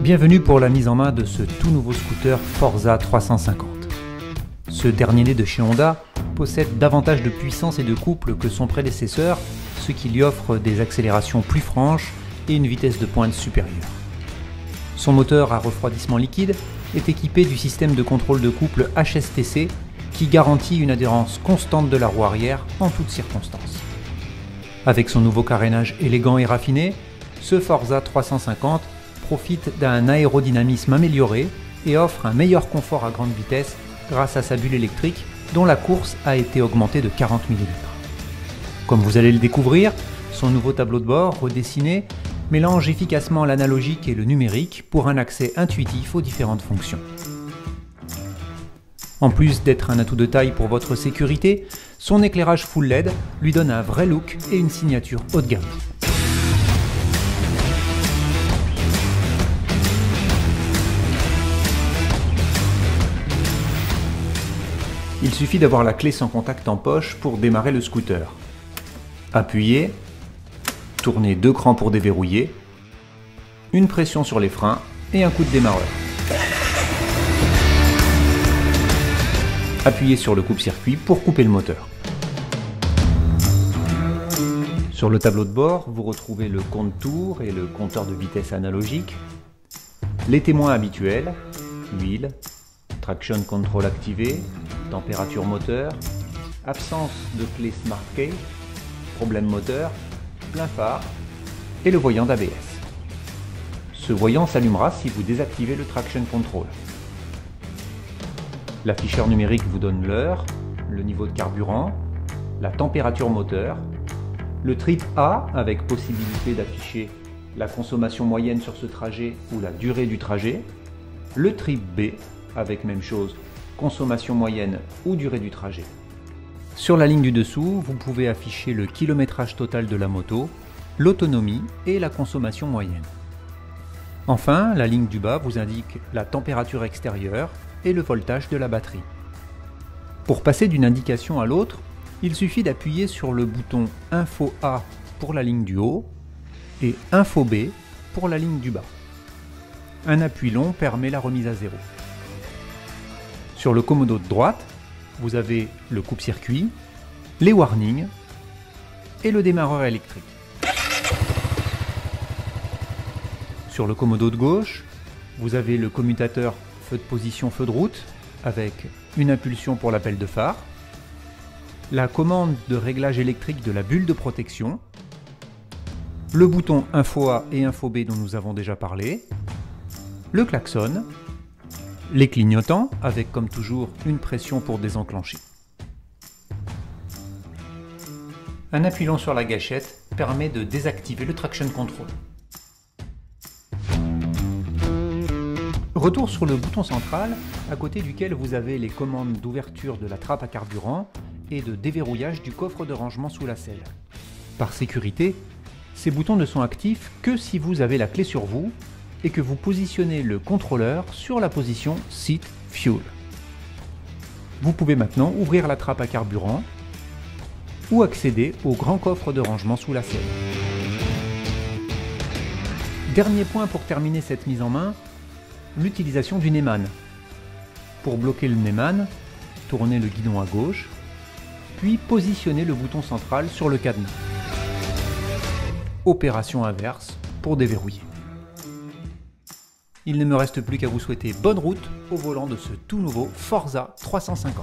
Bienvenue pour la mise en main de ce tout nouveau scooter Forza 350. Ce dernier né de chez Honda possède davantage de puissance et de couple que son prédécesseur, ce qui lui offre des accélérations plus franches et une vitesse de pointe supérieure. Son moteur à refroidissement liquide est équipé du système de contrôle de couple HSTC qui garantit une adhérence constante de la roue arrière en toutes circonstances. Avec son nouveau carénage élégant et raffiné, ce Forza 350 profite d'un aérodynamisme amélioré et offre un meilleur confort à grande vitesse grâce à sa bulle électrique dont la course a été augmentée de 40 mm. Comme vous allez le découvrir, son nouveau tableau de bord redessiné mélange efficacement l'analogique et le numérique pour un accès intuitif aux différentes fonctions. En plus d'être un atout de taille pour votre sécurité, son éclairage full LED lui donne un vrai look et une signature haut de gamme. Il suffit d'avoir la clé sans contact en poche pour démarrer le scooter. Appuyez, tournez deux crans pour déverrouiller, une pression sur les freins et un coup de démarreur. Appuyez sur le coupe-circuit pour couper le moteur. Sur le tableau de bord, vous retrouvez le compte-tours et le compteur de vitesse analogique, les témoins habituels, huile, traction control activé, température moteur, absence de clé Smart Key, problème moteur, plein phare et le voyant d'ABS. Ce voyant s'allumera si vous désactivez le traction control. L'afficheur numérique vous donne l'heure, le niveau de carburant, la température moteur, le trip A avec possibilité d'afficher la consommation moyenne sur ce trajet ou la durée du trajet, le trip B avec même chose, consommation moyenne ou durée du trajet. Sur la ligne du dessous, vous pouvez afficher le kilométrage total de la moto, l'autonomie et la consommation moyenne. Enfin, la ligne du bas vous indique la température extérieure et le voltage de la batterie. Pour passer d'une indication à l'autre, il suffit d'appuyer sur le bouton Info A pour la ligne du haut et Info B pour la ligne du bas. Un appui long permet la remise à zéro. Sur le commodo de droite, vous avez le coupe-circuit, les warnings et le démarreur électrique. Sur le commodo de gauche, vous avez le commutateur feu de position, feu de route avec une impulsion pour l'appel de phare, la commande de réglage électrique de la bulle de protection, le bouton Info A et Info B dont nous avons déjà parlé, le klaxon, les clignotants avec comme toujours une pression pour désenclencher. Un appui long sur la gâchette permet de désactiver le traction control. Retour sur le bouton central à côté duquel vous avez les commandes d'ouverture de la trappe à carburant et de déverrouillage du coffre de rangement sous la selle. Par sécurité, ces boutons ne sont actifs que si vous avez la clé sur vous et que vous positionnez le contrôleur sur la position Seat Fuel. Vous pouvez maintenant ouvrir la trappe à carburant ou accéder au grand coffre de rangement sous la selle. Dernier point pour terminer cette mise en main, l'utilisation du Neyman. Pour bloquer le Neyman, tournez le guidon à gauche, puis positionnez le bouton central sur le cadenas. Opération inverse pour déverrouiller. Il ne me reste plus qu'à vous souhaiter bonne route au volant de ce tout nouveau Forza 350.